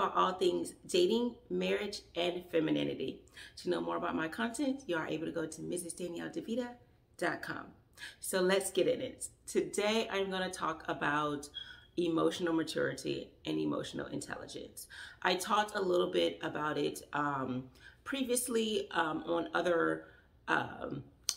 about all things dating, marriage, and femininity. To know more about my content, you are able to go to mrsdanielledevita.com. So let's get in it. Today, I'm going to talk about emotional maturity and emotional intelligence. I talked a little bit about it previously on other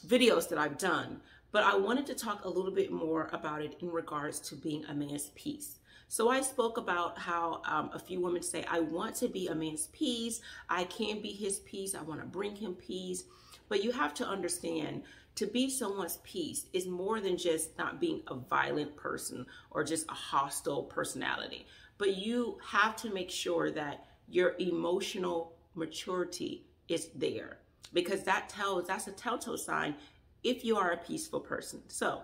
videos that I've done, but I wanted to talk a little bit more about it in regards to being a man's piece. So I spoke about how a few women say, I want to be a man's piece, I can be his piece, I want to bring him peace. But you have to understand, to be someone's piece is more than just not being a violent person or just a hostile personality. But you have to make sure that your emotional maturity is there, because that's a telltale sign if you are a peaceful person. So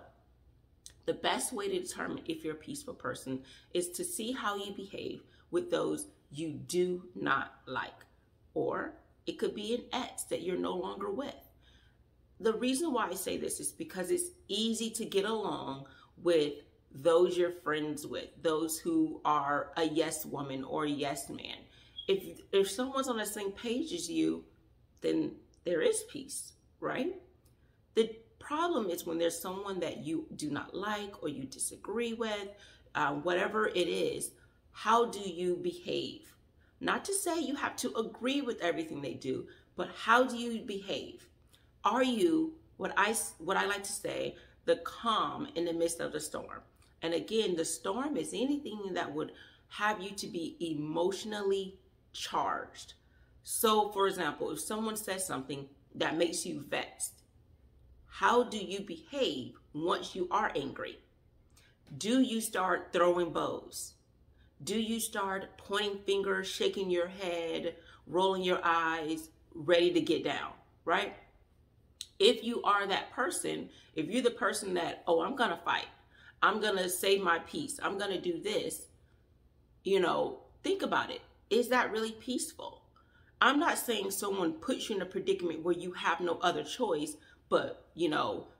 the best way to determine if you're a peaceful person is to see how you behave with those you do not like. Or it could be an ex that you're no longer with. The reason why I say this is because it's easy to get along with those you're friends with, those who are a yes woman or a yes man. If someone's on the same page as you, then there is peace, right? The problem is when there's someone that you do not like or you disagree with, whatever it is, how do you behave? Not to say you have to agree with everything they do, but how do you behave? Are you, what I like to say, the calm in the midst of the storm? And again, the storm is anything that would have you to be emotionally charged. So for example, if someone says something that makes you vexed, how do you behave once you are angry? Do you start throwing bows? Do you start pointing fingers, shaking your head, rolling your eyes, ready to get down, right? If you are that person, if you're the person that, oh, I'm gonna fight, I'm gonna say my piece, I'm gonna do this, think about it. Is that really peaceful? I'm not saying someone puts you in a predicament where you have no other choice but,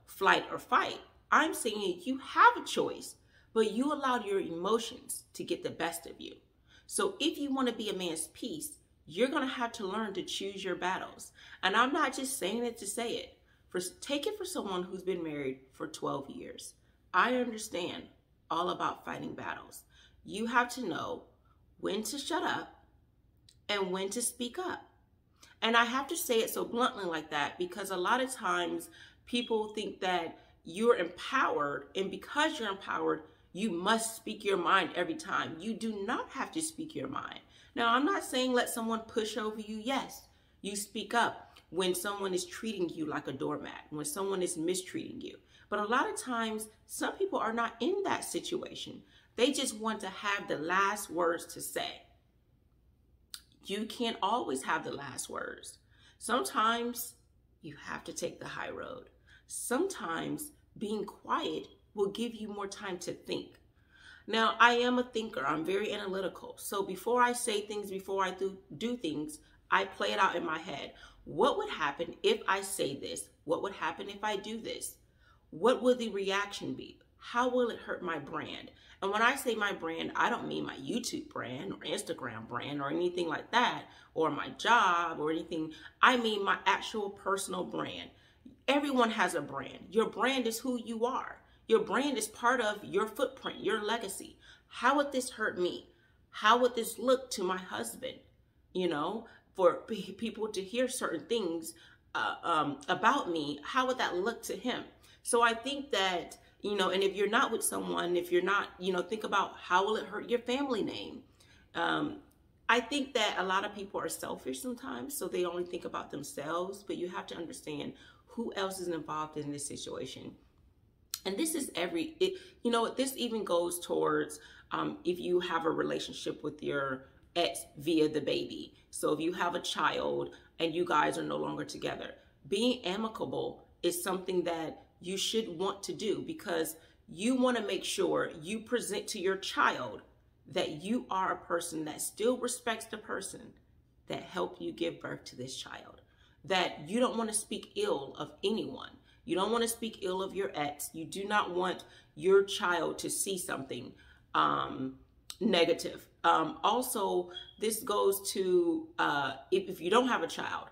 flight or fight. I'm saying you have a choice, but you allowed your emotions to get the best of you. So if you want to be a man's piece, you're going to have to learn to choose your battles. And I'm not just saying it to say it. Take it for someone who's been married for 12 years. I understand all about fighting battles. You have to know when to shut up and when to speak up. And I have to say it so bluntly like that because a lot of times people think that you're empowered, and because you're empowered, you must speak your mind every time. You do not have to speak your mind. Now, I'm not saying let someone push over you. Yes, you speak up when someone is treating you like a doormat, when someone is mistreating you. But a lot of times, some people are not in that situation. They just want to have the last words to say. You can't always have the last words. Sometimes you have to take the high road. Sometimes being quiet will give you more time to think. Now, I am a thinker. I'm very analytical. So before I say things, before I do things, I play it out in my head. What would happen if I say this? What would happen if I do this? What will the reaction be? How will it hurt my brand? And when I say my brand, I don't mean my YouTube brand or Instagram brand or anything like that, or my job or anything. I mean my actual personal brand. Everyone has a brand. Your brand is who you are. Your brand is part of your footprint, your legacy. How would this hurt me? How would this look to my husband? For people to hear certain things about me, how would that look to him? So I think that, and if you're not with someone, if you're not, think about how will it hurt your family name? I think that a lot of people are selfish sometimes, so they only think about themselves, but you have to understand who else is involved in this situation. And this is this even goes towards if you have a relationship with your ex via the baby. So if you have a child and you guys are no longer together, being amicable is something that you should want to do, because you want to make sure you present to your child that you are a person that still respects the person that helped you give birth to this child, that you don't want to speak ill of anyone. You don't want to speak ill of your ex. You do not want your child to see something negative. Also, this goes to if you don't have a child,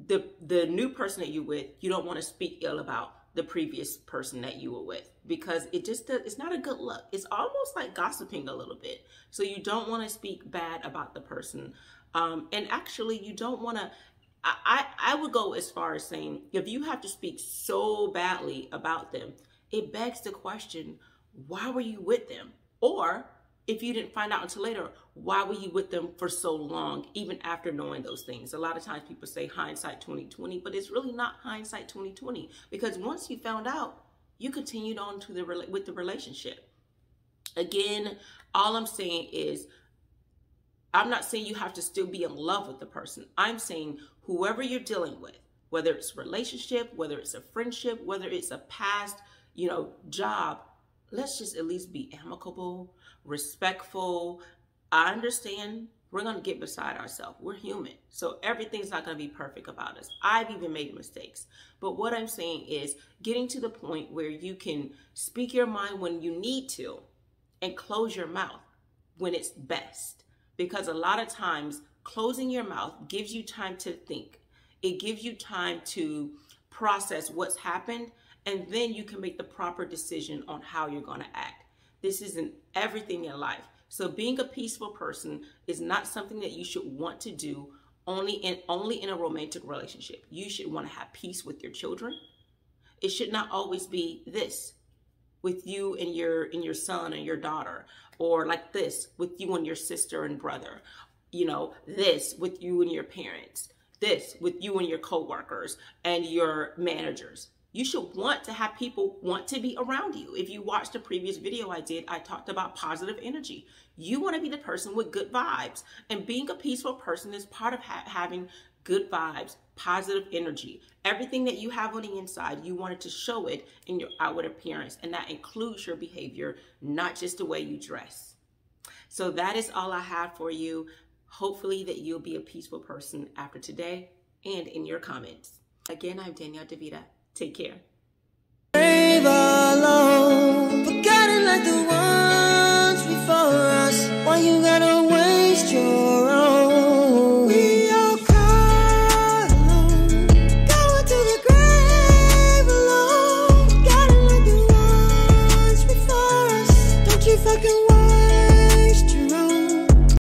the new person that you're with, you don't want to speak ill about the previous person that you were with, because it's not a good look. It's almost like gossiping a little bit. So you don't want to speak bad about the person. And actually, you don't want to, I would go as far as saying, if you have to speak so badly about them, it begs the question, why were you with them? Or if you didn't find out until later, why were you with them for so long, even after knowing those things? A lot of times people say hindsight 2020, but it's really not hindsight 2020, because once you found out, you continued on to with the relationship. Again, all I'm saying is, I'm not saying you have to still be in love with the person. I'm saying whoever you're dealing with, whether it's a relationship, whether it's a friendship, whether it's a past, job, let's just at least be amicable, respectful. I understand we're going to get beside ourselves. We're human. So everything's not going to be perfect about us. I've even made mistakes. But what I'm saying is getting to the point where you can speak your mind when you need to and close your mouth when it's best. Because a lot of times closing your mouth gives you time to think. It gives you time to process what's happened, and then you can make the proper decision on how you're going to act. This is in everything in life. So being a peaceful person is not something that you should want to do only in a romantic relationship. You should want to have peace with your children. It should not always be this with you and your son and your daughter, or like this with you and your sister and brother. This with you and your parents. This with you and your coworkers and your managers. You should want to have people want to be around you. If you watched the previous video I did, I talked about positive energy. You want to be the person with good vibes. And being a peaceful person is part of having good vibes, positive energy. Everything that you have on the inside, you wanted to show it in your outward appearance. And that includes your behavior, not just the way you dress. So that is all I have for you. Hopefully that you'll be a peaceful person after today and in your comments. Again, I'm Danielle DeVita. Take care. Brave alone, forgotten like the ones before us. Why you gotta waste your